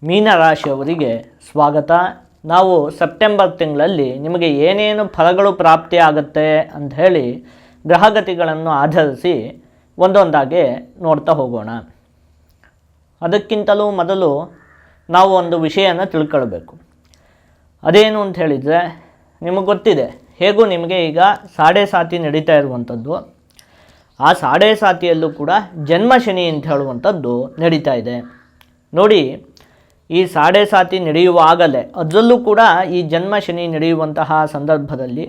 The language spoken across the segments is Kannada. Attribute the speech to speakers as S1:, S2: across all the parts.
S1: ಮೀನರಾಶಿಯವರಿಗೆ ಸ್ವಾಗತ. ನಾವು ಸೆಪ್ಟೆಂಬರ್ ತಿಂಗಳಲ್ಲಿ ನಿಮಗೆ ಏನೇನು ಫಲಗಳು ಪ್ರಾಪ್ತಿಯಾಗುತ್ತೆ ಅಂತ ಹೇಳಿ ಗ್ರಹಗತಿಗಳನ್ನು ಆಧರಿಸಿ ಒಂದೊಂದಾಗಿ ನೋಡ್ತಾ ಹೋಗೋಣ. ಅದಕ್ಕಿಂತಲೂ ಮೊದಲು ನಾವು ಒಂದು ವಿಷಯನ ತಿಳ್ಕೊಳ್ಬೇಕು. ಅದೇನು ಅಂತ ಹೇಳಿದರೆ, ನಿಮಗೆ ಗೊತ್ತಿದೆ, ಹೇಗೂ ನಿಮಗೆ ಈಗ ಸಾಡೆ ಸಾತಿ ನಡೀತಾ ಇರುವಂಥದ್ದು. ಆ ಸಾಡೆ ಸಾತಿಯಲ್ಲೂ ಕೂಡ ಜನ್ಮಶನಿ ಅಂತ ಹೇಳುವಂಥದ್ದು ನಡೀತಾ ಇದೆ. ನೋಡಿ, ಈ ಸಾಡೆ ಸಾತಿ ನಡೆಯುವಾಗಲೇ ಅದರಲ್ಲೂ ಕೂಡ ಈ ಜನ್ಮಶನಿ ನಡೆಯುವಂತಹ ಸಂದರ್ಭದಲ್ಲಿ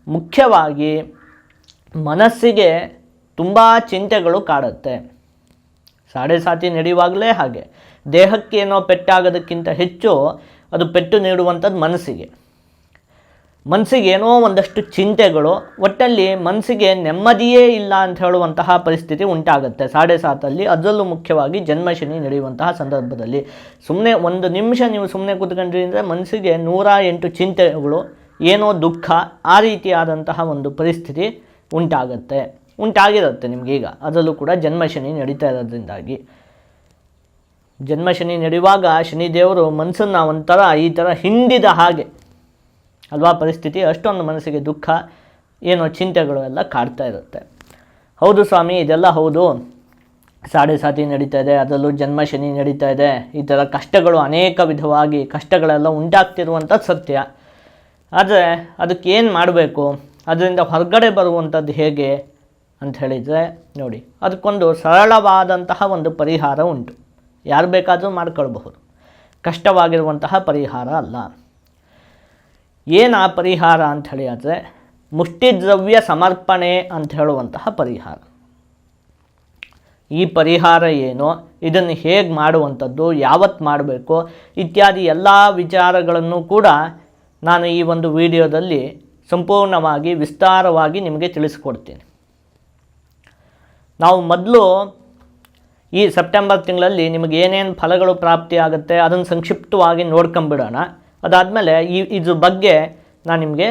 S1: ಮುಖ್ಯವಾಗಿ ಮನಸ್ಸಿಗೆ ತುಂಬ ಚಿಂತೆಗಳು ಕಾಡುತ್ತೆ. ಸಾಡೆ ಸಾತಿ ನಡೆಯುವಾಗಲೇ ಹಾಗೆ ದೇಹಕ್ಕೆ ಏನೋ ಪೆಟ್ಟಾಗೋದಕ್ಕಿಂತ ಹೆಚ್ಚು ಅದು ಪೆಟ್ಟು ನೀಡುವಂಥದ್ದು ಮನಸ್ಸಿಗೆ ಏನೋ ಒಂದಷ್ಟು ಚಿಂತೆಗಳು, ಒಟ್ಟಲ್ಲಿ ಮನಸ್ಸಿಗೆ ನೆಮ್ಮದಿಯೇ ಇಲ್ಲ ಅಂತ ಹೇಳುವಂತಹ ಪರಿಸ್ಥಿತಿ ಉಂಟಾಗುತ್ತೆ ಸಾಡೆ ಸಾತಲ್ಲಿ. ಅದರಲ್ಲೂ ಮುಖ್ಯವಾಗಿ ಜನ್ಮಶನಿ ನಡೆಯುವಂತಹ ಸಂದರ್ಭದಲ್ಲಿ ಸುಮ್ಮನೆ ಒಂದು ನಿಮಿಷ ನೀವು ಸುಮ್ಮನೆ ಕೂತ್ಕೊಂಡ್ರಿ ಅಂದರೆ ಮನಸ್ಸಿಗೆ 108 ಚಿಂತೆಗಳು, ಏನೋ ದುಃಖ, ಆ ರೀತಿಯಾದಂತಹ ಒಂದು ಪರಿಸ್ಥಿತಿ ಉಂಟಾಗಿರುತ್ತೆ ನಿಮಗೀಗ. ಅದರಲ್ಲೂ ಕೂಡ ಜನ್ಮಶನಿ ನಡೀತಾ ಇರೋದ್ರಿಂದಾಗಿ. ಜನ್ಮಶನಿ ನಡೆಯುವಾಗ ಶನಿದೇವರು ಮನಸ್ಸನ್ನು ಒಂಥರ ಈ ಥರ ಹಿಂಡಿದ ಹಾಗೆ ಅಲ್ವಾ ಪರಿಸ್ಥಿತಿ. ಅಷ್ಟೊಂದು ಮನಸ್ಸಿಗೆ ದುಃಖ, ಏನೋ ಚಿಂತೆಗಳು ಎಲ್ಲ ಕಾಡ್ತಾ ಇರುತ್ತೆ. ಹೌದು ಸ್ವಾಮಿ, ಇದೆಲ್ಲ ಹೌದು, ಸಾಡೆ ಸಾತಿ ನಡೀತಾ ಇದೆ, ಅದರಲ್ಲೂ ಜನ್ಮಶನಿ ನಡೀತಾ ಇದೆ, ಈ ಥರ ಕಷ್ಟಗಳು ಅನೇಕ ವಿಧವಾಗಿ ಕಷ್ಟಗಳೆಲ್ಲ ಉಂಟಾಗ್ತಿರುವಂಥದ್ದು ಸತ್ಯ. ಆದರೆ ಅದಕ್ಕೆ ಏನು ಮಾಡಬೇಕು, ಅದರಿಂದ ಹೊರಗಡೆ ಬರುವಂಥದ್ದು ಹೇಗೆ ಅಂತ ಹೇಳಿದರೆ, ನೋಡಿ, ಅದಕ್ಕೊಂದು ಸರಳವಾದಂತಹ ಒಂದು ಪರಿಹಾರ ಉಂಟು. ಯಾರು ಬೇಕಾದರೂ ಮಾಡ್ಕೊಳ್ಬಹುದು, ಕಷ್ಟವಾಗಿರುವಂತಹ ಪರಿಹಾರ ಅಲ್ಲ. ಏನು ಆ ಪರಿಹಾರ ಅಂತ ಹೇಳಿದರೆ, ಮುಷ್ಟಿದ್ರವ್ಯ ಸಮರ್ಪಣೆ ಅಂತ ಹೇಳುವಂತಹ ಪರಿಹಾರ. ಈ ಪರಿಹಾರ ಏನು, ಇದನ್ನು ಹೇಗೆ ಮಾಡುವಂಥದ್ದು, ಯಾವತ್ತು ಮಾಡಬೇಕು ಇತ್ಯಾದಿ ಎಲ್ಲ ವಿಚಾರಗಳನ್ನು ಕೂಡ ನಾನು ಈ ಒಂದು ವಿಡಿಯೋದಲ್ಲಿ ಸಂಪೂರ್ಣವಾಗಿ ವಿಸ್ತಾರವಾಗಿ ನಿಮಗೆ ತಿಳಿಸ್ಕೊಡ್ತೀನಿ. ನಾವು ಮೊದಲು ಈ ಸೆಪ್ಟೆಂಬರ್ ತಿಂಗಳಲ್ಲಿ ನಿಮಗೆ ಏನೇನು ಫಲಗಳು ಪ್ರಾಪ್ತಿಯಾಗುತ್ತೆ ಅದನ್ನು ಸಂಕ್ಷಿಪ್ತವಾಗಿ ನೋಡ್ಕೊಂಬಿಡೋಣ. ಅದಾದಮೇಲೆ ಇದ್ರ ಬಗ್ಗೆ ನಾನು ನಿಮಗೆ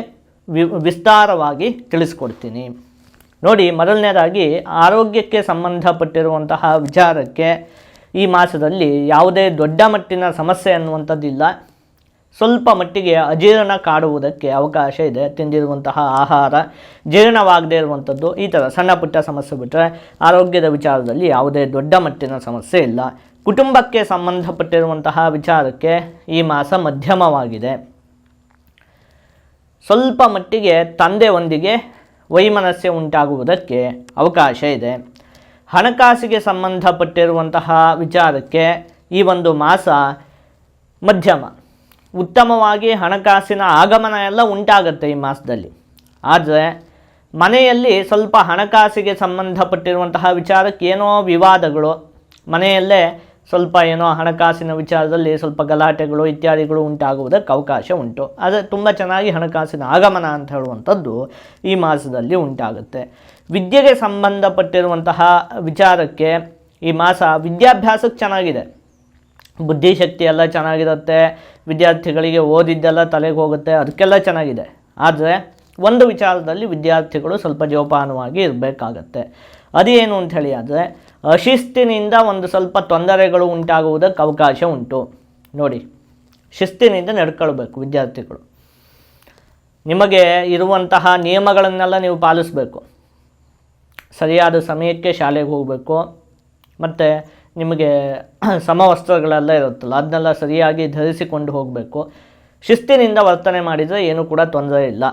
S1: ವಿಸ್ತಾರವಾಗಿ ತಿಳಿಸ್ಕೊಡ್ತೀನಿ. ನೋಡಿ, ಮೊದಲನೇದಾಗಿ ಆರೋಗ್ಯಕ್ಕೆ ಸಂಬಂಧಪಟ್ಟಿರುವಂತಹ ವಿಚಾರಕ್ಕೆ ಈ ಮಾಸದಲ್ಲಿ ಯಾವುದೇ ದೊಡ್ಡ ಮಟ್ಟಿನ ಸಮಸ್ಯೆ ಅನ್ನುವಂಥದ್ದಿಲ್ಲ. ಸ್ವಲ್ಪ ಮಟ್ಟಿಗೆ ಅಜೀರ್ಣ ಕಾಡುವುದಕ್ಕೆ ಅವಕಾಶ ಇದೆ. ತಿಂದಿರುವಂತಹ ಆಹಾರ ಜೀರ್ಣವಾಗದೇ ಇರುವಂಥದ್ದು, ಈ ಥರ ಸಣ್ಣ ಪುಟ್ಟ ಸಮಸ್ಯೆ ಬಿಟ್ಟರೆ ಆರೋಗ್ಯದ ವಿಚಾರದಲ್ಲಿ ಯಾವುದೇ ದೊಡ್ಡ ಮಟ್ಟಿನ ಸಮಸ್ಯೆ ಇಲ್ಲ. ಕುಟುಂಬಕ್ಕೆ ಸಂಬಂಧಪಟ್ಟಿರುವಂತಹ ವಿಚಾರಕ್ಕೆ ಈ ಮಾಸ ಮಧ್ಯಮವಾಗಿದೆ. ಸ್ವಲ್ಪ ಮಟ್ಟಿಗೆ ತಂದೆಯೊಂದಿಗೆ ವೈಮನಸ್ಯ ಉಂಟಾಗುವುದಕ್ಕೆ ಅವಕಾಶ ಇದೆ. ಹಣಕಾಸಿಗೆ ಸಂಬಂಧಪಟ್ಟಿರುವಂತಹ ವಿಚಾರಕ್ಕೆ ಈ ಒಂದು ಮಾಸ ಮಧ್ಯಮ. ಉತ್ತಮವಾಗಿ ಹಣಕಾಸಿನ ಆಗಮನ ಎಲ್ಲ ಉಂಟಾಗುತ್ತೆ ಈ ಮಾಸದಲ್ಲಿ. ಆದರೆ ಮನೆಯಲ್ಲಿ ಸ್ವಲ್ಪ ಹಣಕಾಸಿಗೆ ಸಂಬಂಧಪಟ್ಟಿರುವಂತಹ ವಿಚಾರಕ್ಕೆ ಏನೋ ವಿವಾದಗಳು, ಮನೆಯಲ್ಲೇ ಸ್ವಲ್ಪ ಏನೋ ಹಣಕಾಸಿನ ವಿಚಾರದಲ್ಲಿ ಸ್ವಲ್ಪ ಗಲಾಟೆಗಳು ಇತ್ಯಾದಿಗಳು ಉಂಟಾಗುವುದಕ್ಕೆ ಅವಕಾಶ ಉಂಟು. ಆದರೆ ತುಂಬ ಚೆನ್ನಾಗಿ ಹಣಕಾಸಿನ ಆಗಮನ ಅಂತ ಹೇಳುವಂಥದ್ದು ಈ ಮಾಸದಲ್ಲಿ ಉಂಟಾಗುತ್ತೆ. ವಿದ್ಯೆಗೆ ಸಂಬಂಧಪಟ್ಟಿರುವಂತಹ ವಿಚಾರಕ್ಕೆ ಈ ಮಾಸ ವಿದ್ಯಾಭ್ಯಾಸಕ್ಕೆ ಚೆನ್ನಾಗಿದೆ. ಬುದ್ಧಿಶಕ್ತಿ ಎಲ್ಲ ಚೆನ್ನಾಗಿರುತ್ತೆ, ವಿದ್ಯಾರ್ಥಿಗಳಿಗೆ ಓದಿದ್ದೆಲ್ಲ ತಲೆಗೆ ಹೋಗುತ್ತೆ, ಅದಕ್ಕೆಲ್ಲ ಚೆನ್ನಾಗಿದೆ. ಆದರೆ ಒಂದು ವಿಚಾರದಲ್ಲಿ ವಿದ್ಯಾರ್ಥಿಗಳು ಸ್ವಲ್ಪ ಜೋಪಾನವಾಗಿ ಇರಬೇಕಾಗತ್ತೆ. ಅದೇನು ಅಂತ ಹೇಳಿ ಆದರೆ, ಅಶಿಸ್ತಿನಿಂದ ಒಂದು ಸ್ವಲ್ಪ ತೊಂದರೆಗಳು ಉಂಟಾಗುವುದಕ್ಕೆ ಅವಕಾಶ ಉಂಟು. ನೋಡಿ, ಶಿಸ್ತಿನಿಂದ ನಡ್ಕೊಳ್ಬೇಕು ವಿದ್ಯಾರ್ಥಿಗಳು. ನಿಮಗೆ ಇರುವಂತಹ ನಿಯಮಗಳನ್ನೆಲ್ಲ ನೀವು ಪಾಲಿಸಬೇಕು. ಸರಿಯಾದ ಸಮಯಕ್ಕೆ ಶಾಲೆಗೆ ಹೋಗಬೇಕು. ಮತ್ತು ನಿಮಗೆ ಸಮವಸ್ತ್ರಗಳೆಲ್ಲ ಇರುತ್ತಲ್ಲ, ಅದನ್ನೆಲ್ಲ ಸರಿಯಾಗಿ ಧರಿಸಿಕೊಂಡು ಹೋಗಬೇಕು. ಶಿಸ್ತಿನಿಂದ ವರ್ತನೆ ಮಾಡಿದರೆ ಏನೂ ಕೂಡ ತೊಂದರೆ ಇಲ್ಲ,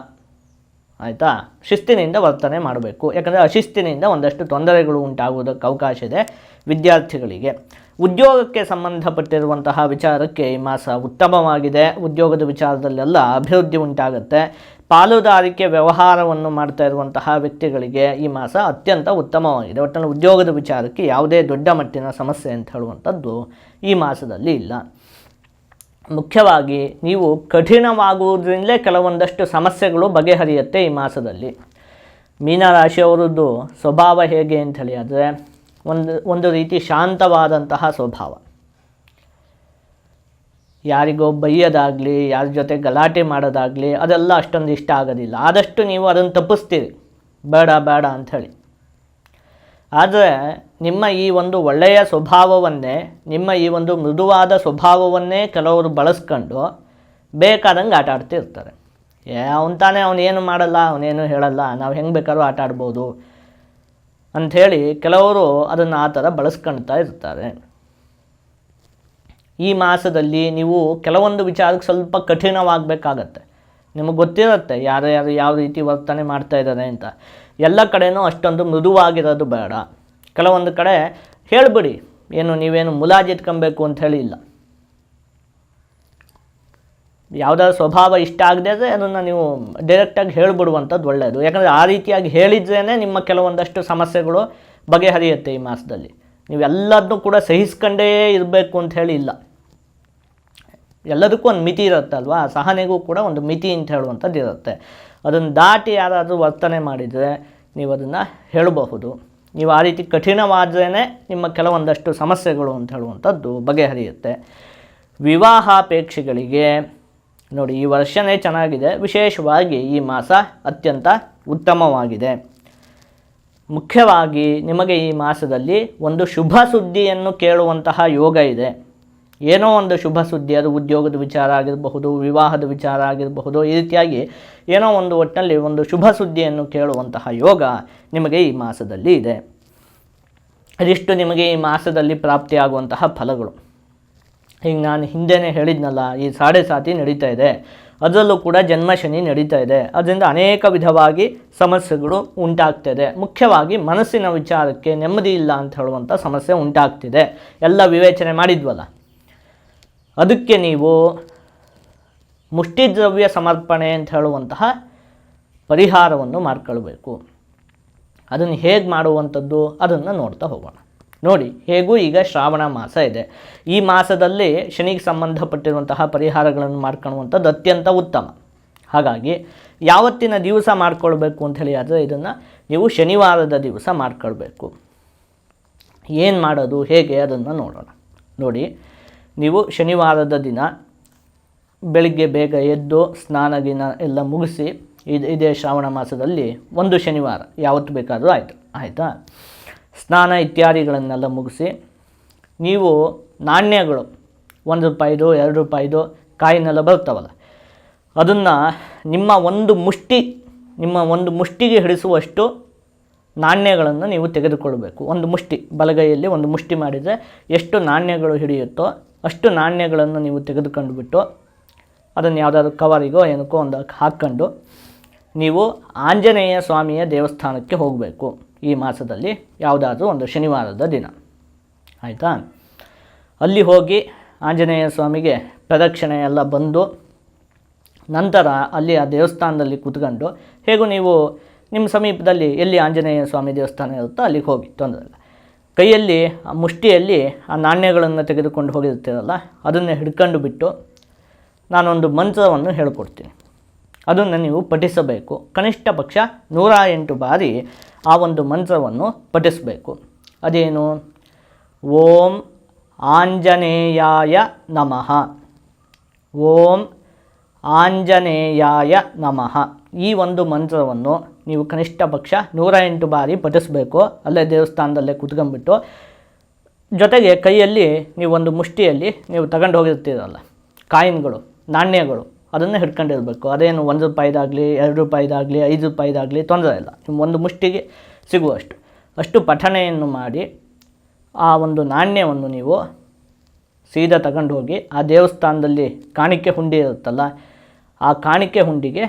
S1: ಆಯಿತಾ? ಶಿಸ್ತಿನಿಂದ ವರ್ತನೆ ಮಾಡಬೇಕು. ಯಾಕಂದರೆ ಅಶಿಸ್ತಿನಿಂದ ಒಂದಷ್ಟು ತೊಂದರೆಗಳು ಉಂಟಾಗುವುದಕ್ಕೆ ಅವಕಾಶ ಇದೆ ವಿದ್ಯಾರ್ಥಿಗಳಿಗೆ. ಉದ್ಯೋಗಕ್ಕೆ ಸಂಬಂಧಪಟ್ಟಿರುವಂತಹ ವಿಚಾರಕ್ಕೆ ಈ ಮಾಸ ಉತ್ತಮವಾಗಿದೆ. ಉದ್ಯೋಗದ ವಿಚಾರದಲ್ಲೆಲ್ಲ ಅಭಿವೃದ್ಧಿ ಉಂಟಾಗುತ್ತೆ. ಪಾಲುದಾರಿಕೆ ವ್ಯವಹಾರವನ್ನು ಮಾಡ್ತಾ ಇರುವಂತಹ ವ್ಯಕ್ತಿಗಳಿಗೆ ಈ ಮಾಸ ಅತ್ಯಂತ ಉತ್ತಮವಾಗಿದೆ. ಒಟ್ಟಿನಲ್ಲಿ ಉದ್ಯೋಗದ ವಿಚಾರಕ್ಕೆ ಯಾವುದೇ ದೊಡ್ಡ ಮಟ್ಟಿನ ಸಮಸ್ಯೆ ಅಂತ ಹೇಳುವಂಥದ್ದು ಈ ಮಾಸದಲ್ಲಿ ಇಲ್ಲ. ಮುಖ್ಯವಾಗಿ ನೀವು ಕಠಿಣವಾಗುವುದರಿಂದಲೇ ಕೆಲವೊಂದಷ್ಟು ಸಮಸ್ಯೆಗಳು ಬಗೆಹರಿಯುತ್ತೆ ಈ ಮಾಸದಲ್ಲಿ. ಮೀನರಾಶಿಯವರದ್ದು ಸ್ವಭಾವ ಹೇಗೆ ಅಂತ ಹೇಳಿ ಆದರೆ, ಒಂದು ರೀತಿ ಶಾಂತವಾದಂತಹ ಸ್ವಭಾವ. ಯಾರಿಗೋ ಬೈಯೋದಾಗಲಿ, ಯಾರ ಜೊತೆ ಗಲಾಟೆ ಮಾಡೋದಾಗಲಿ ಅದೆಲ್ಲ ಅಷ್ಟೊಂದು ಇಷ್ಟ ಆಗೋದಿಲ್ಲ. ಆದಷ್ಟು ನೀವು ಅದನ್ನು ತಪ್ಪಿಸ್ತೀರಿ, ಬೇಡ ಅಂಥೇಳಿ. ಆದರೆ ನಿಮ್ಮ ಈ ಒಂದು ಒಳ್ಳೆಯ ಸ್ವಭಾವವನ್ನೇ, ನಿಮ್ಮ ಈ ಒಂದು ಮೃದುವಾದ ಸ್ವಭಾವವನ್ನೇ ಕೆಲವರು ಬಳಸ್ಕೊಂಡು ಬೇಕಾದಂಗೆ ಆಟ ಆಡ್ತಿರ್ತಾರೆ. ಅವನು ತಾನೇ ಅವನೇನು ಮಾಡಲ್ಲ, ಅವನೇನು ಹೇಳಲ್ಲ, ನಾವು ಹೆಂಗೆ ಬೇಕಾದ್ರೂ ಆಟ ಆಡ್ಬೋದು ಅಂಥೇಳಿ ಕೆಲವರು ಅದನ್ನು ಆ ಥರ ಬಳಸ್ಕೊಳ್ತಾ ಇರ್ತಾರೆ. ಈ ಮಾಸದಲ್ಲಿ ನೀವು ಕೆಲವೊಂದು ವಿಚಾರಕ್ಕೆ ಸ್ವಲ್ಪ ಕಠಿಣವಾಗಬೇಕಾಗತ್ತೆ. ನಿಮಗೆ ಗೊತ್ತಿರುತ್ತೆ ಯಾರ್ಯಾರು ಯಾವ ರೀತಿ ವರ್ತನೆ ಮಾಡ್ತಾ ಇದ್ದಾರೆ ಅಂತ. ಎಲ್ಲ ಕಡೆನೂ ಅಷ್ಟೊಂದು ಮೃದುವಾಗಿರೋದು ಬೇಡ. ಕೆಲವೊಂದು ಕಡೆ ಹೇಳಿಬಿಡಿ, ಏನು ನೀವೇನು ಮುಲಾಜಿಟ್ಕೊಬೇಕು ಅಂತ ಹೇಳಿ ಇಲ್ಲ. ಯಾವುದಾದ್ರು ಸ್ವಭಾವ ಇಷ್ಟ ಆಗದೆ ಆದರೆ ಅದನ್ನು ನೀವು ಡೈರೆಕ್ಟಾಗಿ ಹೇಳಿಬಿಡುವಂಥದ್ದು ಒಳ್ಳೆಯದು. ಯಾಕಂದರೆ ಆ ರೀತಿಯಾಗಿ ಹೇಳಿದ್ರೇ ನಿಮ್ಮ ಕೆಲವೊಂದಷ್ಟು ಸಮಸ್ಯೆಗಳು ಬಗೆಹರಿಯುತ್ತೆ. ಈ ಮಾಸದಲ್ಲಿ ನೀವೆಲ್ಲದನ್ನೂ ಕೂಡ ಸಹಿಸ್ಕೊಂಡೇ ಇರಬೇಕು ಅಂತ ಹೇಳಿ ಇಲ್ಲ. ಎಲ್ಲದಕ್ಕೂ ಒಂದು ಮಿತಿ ಇರುತ್ತಲ್ವ, ಸಹನೆಗೂ ಕೂಡ ಒಂದು ಮಿತಿ ಅಂತ ಹೇಳುವಂಥದ್ದು ಇರುತ್ತೆ. ಅದನ್ನು ದಾಟಿ ಯಾರಾದರೂ ವರ್ತನೆ ಮಾಡಿದರೆ ನೀವು ಅದನ್ನು ಹೇಳಬಹುದು. ನೀವು ಆ ರೀತಿ ಕಠಿಣವಾದ್ರೇ ನಿಮ್ಮ ಕೆಲವೊಂದಷ್ಟು ಸಮಸ್ಯೆಗಳು ಅಂತ ಹೇಳುವಂಥದ್ದು ಬಗೆಹರಿಯುತ್ತೆ. ವಿವಾಹಾಪೇಕ್ಷೆಗಳಿಗೆ ನೋಡಿ, ಈ ವರ್ಷವೇ ಚೆನ್ನಾಗಿದೆ. ವಿಶೇಷವಾಗಿ ಈ ಮಾಸ ಅತ್ಯಂತ ಉತ್ತಮವಾಗಿದೆ. ಮುಖ್ಯವಾಗಿ ನಿಮಗೆ ಈ ಮಾಸದಲ್ಲಿ ಒಂದು ಶುಭ ಸುದ್ದಿಯನ್ನು ಕೇಳುವಂತಹ ಯೋಗ ಇದೆ. ಏನೋ ಒಂದು ಶುಭ ಸುದ್ದಿ, ಅದು ಉದ್ಯೋಗದ ವಿಚಾರ ಆಗಿರಬಹುದು, ವಿವಾಹದ ವಿಚಾರ ಆಗಿರಬಹುದು, ಈ ರೀತಿಯಾಗಿ ಏನೋ ಒಂದು ಒಟ್ಟಿನಲ್ಲಿ ಒಂದು ಶುಭ ಸುದ್ದಿಯನ್ನು ಕೇಳುವಂತಹ ಯೋಗ ನಿಮಗೆ ಈ ಮಾಸದಲ್ಲಿ ಇದೆ. ಅದಿಷ್ಟು ನಿಮಗೆ ಈ ಮಾಸದಲ್ಲಿ ಪ್ರಾಪ್ತಿಯಾಗುವಂತಹ ಫಲಗಳು. ಈಗ ನಾನು ಹಿಂದೆಯೇ ಹೇಳಿದ್ನಲ್ಲ, ಈ 7.5 ನಡೀತಾ ಇದೆ, ಅದರಲ್ಲೂ ಕೂಡ ಜನ್ಮ ಶನಿ ನಡೀತಾ ಇದೆ. ಅದರಿಂದ ಅನೇಕ ವಿಧವಾಗಿ ಸಮಸ್ಯೆಗಳು ಉಂಟಾಗ್ತಿದೆ. ಮುಖ್ಯವಾಗಿ ಮನಸ್ಸಿನ ವಿಚಾರಕ್ಕೆ ನೆಮ್ಮದಿ ಇಲ್ಲ ಅಂತ ಹೇಳುವಂಥ ಸಮಸ್ಯೆ ಉಂಟಾಗ್ತಿದೆ. ಎಲ್ಲ ವಿವೇಚನೆ ಮಾಡಿದ್ವಲ್ಲ, ಅದಕ್ಕೆ ನೀವು ಮುಷ್ಟಿದ್ರವ್ಯ ಸಮರ್ಪಣೆ ಅಂತ ಹೇಳುವಂತಹ ಪರಿಹಾರವನ್ನು ಮಾಡ್ಕೊಳ್ಬೇಕು. ಅದನ್ನು ಹೇಗೆ ಮಾಡುವಂಥದ್ದು ಅದನ್ನು ನೋಡ್ತಾ ಹೋಗೋಣ. ನೋಡಿ, ಹೇಗೂ ಈಗ ಶ್ರಾವಣ ಮಾಸ ಇದೆ. ಈ ಮಾಸದಲ್ಲಿ ಶನಿಗೆ ಸಂಬಂಧಪಟ್ಟಿರುವಂತಹ ಪರಿಹಾರಗಳನ್ನು ಮಾಡ್ಕೊಳ್ಳುವಂಥದ್ದು ಅತ್ಯಂತ ಉತ್ತಮ. ಹಾಗಾಗಿ ಯಾವತ್ತಿನ ದಿವಸ ಮಾಡ್ಕೊಳ್ಬೇಕು ಅಂಥೇಳಿ ಆದರೆ ಇದನ್ನು ನೀವು ಶನಿವಾರದ ದಿವಸ ಮಾಡ್ಕೊಳ್ಬೇಕು. ಏನು ಮಾಡೋದು, ಹೇಗೆ ಅದನ್ನು ನೋಡೋಣ. ನೋಡಿ, ನೀವು ಶನಿವಾರದ ದಿನ ಬೆಳಿಗ್ಗೆ ಬೇಗ ಎದ್ದು ಸ್ನಾನಗಿನ ಎಲ್ಲ ಮುಗಿಸಿ, ಇದೇ ಶ್ರಾವಣ ಮಾಸದಲ್ಲಿ ಒಂದು ಶನಿವಾರ ಯಾವತ್ತು ಬೇಕಾದರೂ ಆಯಿತಾ, ಸ್ನಾನ ಇತ್ಯಾದಿಗಳನ್ನೆಲ್ಲ ಮುಗಿಸಿ ನೀವು ನಾಣ್ಯಗಳು 1 ರೂಪಾಯಿದು 2 ರೂಪಾಯಿದು ಕಾಯಿನೆಲ್ಲ ಬರ್ತಾವಲ್ಲ, ಅದನ್ನು ನಿಮ್ಮ ಒಂದು ಮುಷ್ಟಿಗೆ ಹಿಡಿಸುವಷ್ಟು ನಾಣ್ಯಗಳನ್ನು ನೀವು ತೆಗೆದುಕೊಳ್ಬೇಕು. ಒಂದು ಮುಷ್ಟಿ, ಬಲಗೈಯಲ್ಲಿ ಒಂದು ಮುಷ್ಟಿ ಮಾಡಿದರೆ ಎಷ್ಟು ನಾಣ್ಯಗಳು ಹಿಡಿಯುತ್ತೋ ಅಷ್ಟು ನಾಣ್ಯಗಳನ್ನು ನೀವು ತೆಗೆದುಕೊಂಡುಬಿಟ್ಟು ಅದನ್ನು ಯಾವುದಾದ್ರು ಕವರಿಗೋ ಏನಕ್ಕೋ ಒಂದು ಹಾಕ್ಕೊಂಡು ನೀವು ಆಂಜನೇಯ ಸ್ವಾಮಿಯ ದೇವಸ್ಥಾನಕ್ಕೆ ಹೋಗಬೇಕು. ಈ ಮಾಸದಲ್ಲಿ ಯಾವುದಾದ್ರೂ ಒಂದು ಶನಿವಾರದ ದಿನ, ಆಯಿತಾ. ಅಲ್ಲಿ ಹೋಗಿ ಆಂಜನೇಯ ಸ್ವಾಮಿಗೆ ಪ್ರದಕ್ಷಿಣೆ ಎಲ್ಲ ಬಂದು ನಂತರ ಅಲ್ಲಿ ಆ ದೇವಸ್ಥಾನದಲ್ಲಿ ಕೂತ್ಕೊಂಡು, ಹೇಗೂ ನೀವು ನಿಮ್ಮ ಸಮೀಪದಲ್ಲಿ ಎಲ್ಲಿ ಆಂಜನೇಯ ಸ್ವಾಮಿ ದೇವಸ್ಥಾನ ಇರುತ್ತೋ ಅಲ್ಲಿಗೆ ಹೋಗಿ, ತೊಂದರೆ ಇಲ್ಲ. ಕೈಯಲ್ಲಿ ಆ ಮುಷ್ಟಿಯಲ್ಲಿ ಆ ನಾಣ್ಯಗಳನ್ನು ತೆಗೆದುಕೊಂಡು ಹೋಗಿರ್ತೀರಲ್ಲ, ಅದನ್ನು ಹಿಡ್ಕೊಂಡು ಬಿಟ್ಟು ನಾನೊಂದು ಮಂತ್ರವನ್ನು ಹೇಳ್ಕೊಡ್ತೀನಿ. ಅದನ್ನು ನೀವು ಪಠಿಸಬೇಕು. ಕನಿಷ್ಠ ಪಕ್ಷ 108 ಬಾರಿ ಆ ಒಂದು ಮಂತ್ರವನ್ನು ಪಠಿಸಬೇಕು. ಅದೇನು? ಓಂ ಆಂಜನೇಯಾಯ ನಮಃ, ಓಂ ಆಂಜನೇಯಾಯ ನಮಃ. ಈ ಒಂದು ಮಂತ್ರವನ್ನು ನೀವು ಕನಿಷ್ಠ ಪಕ್ಷ 108 ಬಾರಿ ಪಠಿಸಬೇಕು. ಅಲ್ಲೇ ದೇವಸ್ಥಾನದಲ್ಲೇ ಕೂತ್ಕೊಂಡ್ಬಿಟ್ಟು, ಜೊತೆಗೆ ಕೈಯಲ್ಲಿ ನೀವು ಒಂದು ಮುಷ್ಟಿಯಲ್ಲಿ ನೀವು ತಗೊಂಡು ಹೋಗಿರ್ತೀರಲ್ಲ ಕಾಯಿನ್ಗಳು, ನಾಣ್ಯಗಳು, ಅದನ್ನು ಹಿಡ್ಕೊಂಡಿರಬೇಕು. ಅದೇನು 1 ರೂಪಾಯಿದಾಗಲಿ 2 ರೂಪಾಯಿದಾಗಲಿ 5 ರೂಪಾಯಿದಾಗಲಿ ತೊಂದರೆ ಇಲ್ಲ, ನಿಮ್ಮ ಒಂದು ಮುಷ್ಟಿಗೆ ಅಷ್ಟು ಪಠಣೆಯನ್ನು ಮಾಡಿ ಆ ಒಂದು ನಾಣ್ಯವನ್ನು ನೀವು ಸೀದಾ ತಗೊಂಡು ಹೋಗಿ ಆ ದೇವಸ್ಥಾನದಲ್ಲಿ ಕಾಣಿಕೆ ಹುಂಡಿ ಇರುತ್ತಲ್ಲ, ಆ ಕಾಣಿಕೆ ಹುಂಡಿಗೆ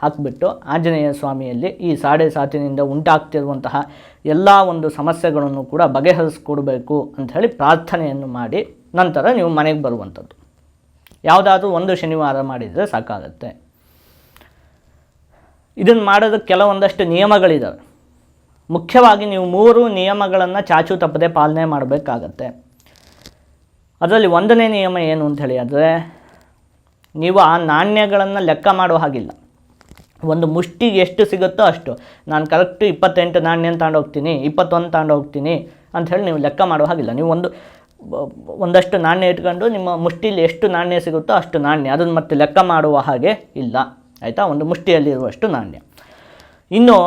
S1: ಹಾಕಿಬಿಟ್ಟು ಆಂಜನೇಯ ಸ್ವಾಮಿಯಲ್ಲಿ ಈ 7.5 ಉಂಟಾಗ್ತಿರುವಂತಹ ಎಲ್ಲ ಒಂದು ಸಮಸ್ಯೆಗಳನ್ನು ಕೂಡ ಬಗೆಹರಿಸ್ಕೊಡ್ಬೇಕು ಅಂಥೇಳಿ ಪ್ರಾರ್ಥನೆಯನ್ನು ಮಾಡಿ ನಂತರ ನೀವು ಮನೆಗೆ ಬರುವಂಥದ್ದು. ಯಾವುದಾದ್ರೂ ಒಂದು ಶನಿವಾರ ಮಾಡಿದರೆ ಸಾಕಾಗುತ್ತೆ. ಇದನ್ನು ಮಾಡೋದಕ್ಕೆ ಕೆಲವೊಂದಷ್ಟು ನಿಯಮಗಳಿದ್ದಾವೆ. ಮುಖ್ಯವಾಗಿ ನೀವು 3 ನಿಯಮಗಳನ್ನು ಚಾಚು ತಪ್ಪದೆ ಪಾಲನೆ ಮಾಡಬೇಕಾಗತ್ತೆ. ಅದರಲ್ಲಿ 1ನೇ ನಿಯಮ ಏನು ಅಂತ ಹೇಳಿದರೆ, ನೀವು ಆ ನಾಣ್ಯಗಳನ್ನು ಲೆಕ್ಕ ಮಾಡೋ ಹಾಗಿಲ್ಲ. ಒಂದು ಮುಷ್ಟಿಗೆ ಎಷ್ಟು ಸಿಗುತ್ತೋ ಅಷ್ಟು, ನಾನು ಕರೆಕ್ಟು 28 ನಾಣ್ಯ ತಗೊಂಡೋಗ್ತೀನಿ, 21 ತಗೊಂಡೋಗ್ತೀನಿ ಅಂಥೇಳಿ ನೀವು ಲೆಕ್ಕ ಮಾಡೋ ಹಾಗಿಲ್ಲ. ನೀವು ಒಂದಷ್ಟು ನಾಣ್ಯ ಇಟ್ಕೊಂಡು ನಿಮ್ಮ ಮುಷ್ಟಿಲಿ ಎಷ್ಟು ನಾಣ್ಯ ಸಿಗುತ್ತೋ ಅಷ್ಟು ನಾಣ್ಯ, ಅದನ್ನು ಮತ್ತೆ ಲೆಕ್ಕ ಮಾಡುವ ಹಾಗೆ ಇಲ್ಲ, ಆಯಿತಾ. ಒಂದು ಮುಷ್ಟಿಯಲ್ಲಿರುವಷ್ಟು ನಾಣ್ಯ. ಇನ್ನು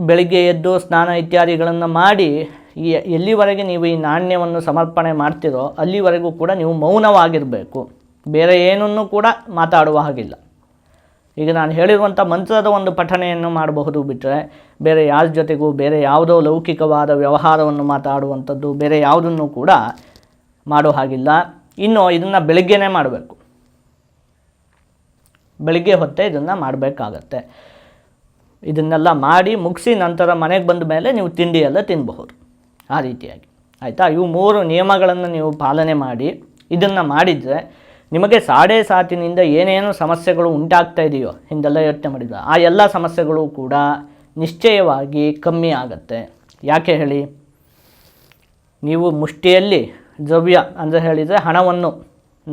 S1: ಬೆಳಿಗ್ಗೆ ಎದ್ದು ಸ್ನಾನ ಇತ್ಯಾದಿಗಳನ್ನು ಮಾಡಿ ಎಲ್ಲಿವರೆಗೆ ನೀವು ಈ ನಾಣ್ಯವನ್ನು ಸಮರ್ಪಣೆ ಮಾಡ್ತೀರೋ ಅಲ್ಲಿವರೆಗೂ ಕೂಡ ನೀವು ಮೌನವಾಗಿರಬೇಕು. ಬೇರೆ ಏನನ್ನೂ ಕೂಡ ಮಾತಾಡುವ ಹಾಗಿಲ್ಲ. ಈಗ ನಾನು ಹೇಳಿರುವಂಥ ಮಂತ್ರದ ಒಂದು ಪಠಣೆಯನ್ನು ಮಾಡಬಹುದು ಬಿಟ್ಟರೆ ಬೇರೆ ಯಾರ ಜೊತೆಗೂ ಬೇರೆ ಯಾವುದೋ ಲೌಕಿಕವಾದ ವ್ಯವಹಾರವನ್ನು ಮಾತಾಡುವಂಥದ್ದು ಬೇರೆ ಯಾವುದನ್ನು ಕೂಡ ಮಾಡೋ ಹಾಗಿಲ್ಲ. ಇನ್ನು ಇದನ್ನು ಬೆಳಗ್ಗೆನೇ ಮಾಡಬೇಕು, ಬೆಳಿಗ್ಗೆ ಹೊತ್ತೇ ಇದನ್ನು ಮಾಡಬೇಕಾಗತ್ತೆ. ಇದನ್ನೆಲ್ಲ ಮಾಡಿ ಮುಗಿಸಿ ನಂತರ ಮನೆಗೆ ಬಂದ ಮೇಲೆ ನೀವು ತಿಂಡಿ ಎಲ್ಲ ತಿನ್ನಬಹುದು ಆ ರೀತಿಯಾಗಿ. ಆಯಿತಾ? ಇವು 3 ನಿಯಮಗಳನ್ನು ನೀವು ಪಾಲನೆ ಮಾಡಿ ಇದನ್ನು ಮಾಡಿದರೆ ನಿಮಗೆ ಸಾಡೆ ಸಾತಿನಿಂದ ಏನೇನು ಸಮಸ್ಯೆಗಳು ಉಂಟಾಗ್ತಾ ಇದೆಯೋ ಹಿಂದೆಲ್ಲ ಯೋಚನೆ ಮಾಡಿದ್ರು ಆ ಎಲ್ಲ ಸಮಸ್ಯೆಗಳು ಕೂಡ ನಿಶ್ಚಯವಾಗಿ ಕಮ್ಮಿ ಆಗುತ್ತೆ. ಯಾಕೆ ಹೇಳಿ? ನೀವು ಮುಷ್ಟಿಯಲ್ಲಿ ದ್ರವ್ಯ ಅಂದರೆ ಹೇಳಿದರೆ ಹಣವನ್ನು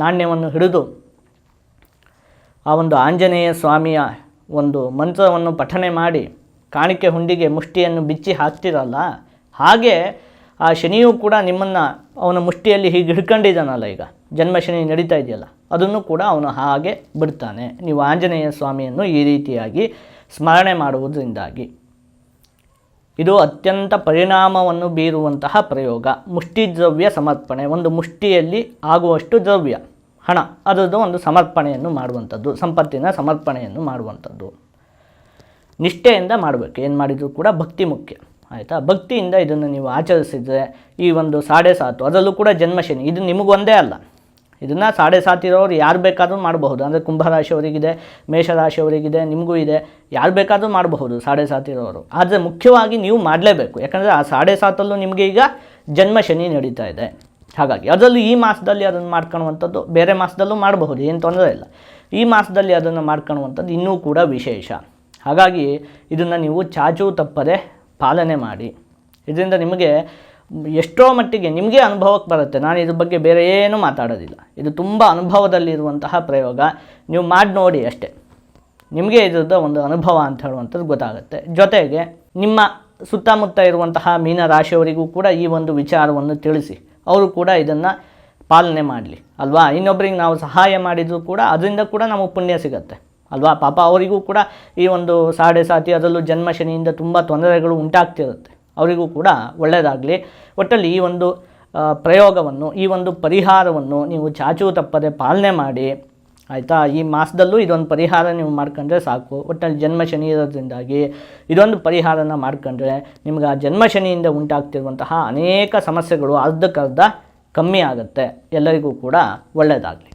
S1: ನಾಣ್ಯವನ್ನು ಹಿಡಿದು ಆ ಒಂದು ಆಂಜನೇಯ ಸ್ವಾಮಿಯ ಒಂದು ಮಂತ್ರವನ್ನು ಪಠನೆ ಮಾಡಿ ಕಾಣಿಕೆ ಹುಂಡಿಗೆ ಮುಷ್ಟಿಯನ್ನು ಬಿಚ್ಚಿ ಹಾಕ್ತಿರಲ್ಲ, ಹಾಗೆ ಆ ಶನಿಯೂ ಕೂಡ ನಿಮ್ಮನ್ನು ಅವನ ಮುಷ್ಟಿಯಲ್ಲಿ ಹೀಗೆ ಹಿಡ್ಕೊಂಡಿದ್ದಾನಲ್ಲ, ಈಗ ಜನ್ಮಶನಿ ನಡೀತಾ ಇದೆಯಲ್ಲ, ಅದನ್ನು ಕೂಡ ಅವನು ಹಾಗೆ ಬಿಡ್ತಾನೆ. ನೀವು ಆಂಜನೇಯ ಸ್ವಾಮಿಯನ್ನು ಈ ರೀತಿಯಾಗಿ ಸ್ಮರಣೆ ಮಾಡುವುದರಿಂದಾಗಿ ಇದು ಅತ್ಯಂತ ಪರಿಣಾಮವನ್ನು ಬೀರುವಂತಹ ಪ್ರಯೋಗ. ಮುಷ್ಟಿ ದ್ರವ್ಯ ಸಮರ್ಪಣೆ, ಒಂದು ಮುಷ್ಟಿಯಲ್ಲಿ ಆಗುವಷ್ಟು ದ್ರವ್ಯ ಹಣ ಅದರದ್ದು ಒಂದು ಸಮರ್ಪಣೆಯನ್ನು ಮಾಡುವಂಥದ್ದು, ಸಂಪತ್ತಿನ ಸಮರ್ಪಣೆಯನ್ನು ಮಾಡುವಂಥದ್ದು. ನಿಷ್ಠೆಯಿಂದ ಮಾಡಬೇಕು. ಏನು ಮಾಡಿದರೂ ಕೂಡ ಭಕ್ತಿ ಮುಖ್ಯ. ಆಯಿತಾ? ಭಕ್ತಿಯಿಂದ ಇದನ್ನು ನೀವು ಆಚರಿಸಿದರೆ ಈ ಒಂದು ಸಾಡೆ ಸಾತು, ಅದರಲ್ಲೂ ಕೂಡ ಜನ್ಮಶನಿ, ಇದು ನಿಮಗೊಂದೇ ಅಲ್ಲ, ಇದನ್ನು ಸಾಡೆ ಸಾತಿರೋರು ಯಾರು ಬೇಕಾದರೂ ಮಾಡಬಹುದು. ಅಂದರೆ ಕುಂಭರಾಶಿಯವರಿಗಿದೆ, ಮೇಷರಾಶಿಯವರಿಗಿದೆ, ನಿಮಗೂ ಇದೆ, ಯಾರು ಬೇಕಾದರೂ ಮಾಡಬಹುದು ಸಾಡೆ ಸಾತಿರೋರು. ಆದರೆ ಮುಖ್ಯವಾಗಿ ನೀವು ಮಾಡಲೇಬೇಕು. ಯಾಕಂದರೆ ಆ ಸಾಡೆ ಸಾತಲ್ಲೂ ನಿಮಗೆ ಈಗ ಜನ್ಮಶನಿ ನಡೀತಾ ಇದೆ. ಹಾಗಾಗಿ ಅದರಲ್ಲೂ ಈ ಮಾಸದಲ್ಲಿ ಅದನ್ನು ಮಾಡ್ಕೊಳ್ಳುವಂಥದ್ದು, ಬೇರೆ ಮಾಸದಲ್ಲೂ ಮಾಡಬಹುದು, ಏನು ತೊಂದರೆ ಇಲ್ಲ. ಈ ಮಾಸದಲ್ಲಿ ಅದನ್ನು ಮಾಡ್ಕೊಳ್ಳುವಂಥದ್ದು ಇನ್ನೂ ಕೂಡ ವಿಶೇಷ. ಹಾಗಾಗಿ ಇದನ್ನು ನೀವು ಚಾಚೂ ತಪ್ಪದೆ ಪಾಲನೆ ಮಾಡಿ. ಇದರಿಂದ ನಿಮಗೆ ಎಷ್ಟೋ ಮಟ್ಟಿಗೆ ನಿಮಗೆ ಅನುಭವಕ್ಕೆ ಬರುತ್ತೆ. ನಾನು ಇದ್ರ ಬಗ್ಗೆ ಬೇರೆ ಏನೂ ಮಾತಾಡೋದಿಲ್ಲ. ಇದು ತುಂಬ ಅನುಭವದಲ್ಲಿರುವಂತಹ ಪ್ರಯೋಗ. ನೀವು ಮಾಡಿ ನೋಡಿ ಅಷ್ಟೇ, ನಿಮಗೆ ಇದ್ರದ್ದು ಒಂದು ಅನುಭವ ಅಂತ ಹೇಳುವಂಥದ್ದು ಗೊತ್ತಾಗುತ್ತೆ. ಜೊತೆಗೆ ನಿಮ್ಮ ಸುತ್ತಮುತ್ತ ಇರುವಂತಹ ಮೀನರಾಶಿಯವರಿಗೂ ಕೂಡ ಈ ಒಂದು ವಿಚಾರವನ್ನು ತಿಳಿಸಿ, ಅವರು ಕೂಡ ಇದನ್ನು ಪಾಲನೆ ಮಾಡಲಿ ಅಲ್ವಾ. ಇನ್ನೊಬ್ಬರಿಗೆ ನಾವು ಸಹಾಯ ಮಾಡಿದರೂ ಕೂಡ ಅದರಿಂದ ಕೂಡ ನಮಗೆ ಪುಣ್ಯ ಸಿಗುತ್ತೆ ಅಲ್ವಾ. ಪಾಪ ಅವರಿಗೂ ಕೂಡ ಈ ಒಂದು ಸಾಡೆ ಸಾತಿ ಅದರಲ್ಲೂ ಜನ್ಮಶನಿಯಿಂದ ತುಂಬ ತೊಂದರೆಗಳು ಉಂಟಾಗ್ತಿರುತ್ತೆ, ಅವರಿಗೂ ಕೂಡ ಒಳ್ಳೆಯದಾಗಲಿ. ಒಟ್ಟಲ್ಲಿ ಈ ಒಂದು ಪ್ರಯೋಗವನ್ನು, ಈ ಒಂದು ಪರಿಹಾರವನ್ನು ನೀವು ಚಾಚೂ ತಪ್ಪದೆ ಪಾಲನೆ ಮಾಡಿ. ಆಯಿತಾ? ಈ ಮಾಸದಲ್ಲೂ ಇದೊಂದು ಪರಿಹಾರ ನೀವು ಮಾಡ್ಕೊಂಡ್ರೆ ಸಾಕು. ಒಟ್ಟಲ್ಲಿ ಜನ್ಮಶನಿ ಇರೋದ್ರಿಂದಾಗಿ ಇದೊಂದು ಪರಿಹಾರನ ಮಾಡ್ಕೊಂಡ್ರೆ ನಿಮ್ಗೆ ಆ ಜನ್ಮಶನಿಯಿಂದ ಉಂಟಾಗ್ತಿರುವಂತಹ ಅನೇಕ ಸಮಸ್ಯೆಗಳು ಅರ್ಧಕ್ಕರ್ಧ ಕಮ್ಮಿ ಆಗುತ್ತೆ. ಎಲ್ಲರಿಗೂ ಕೂಡ ಒಳ್ಳೆಯದಾಗಲಿ.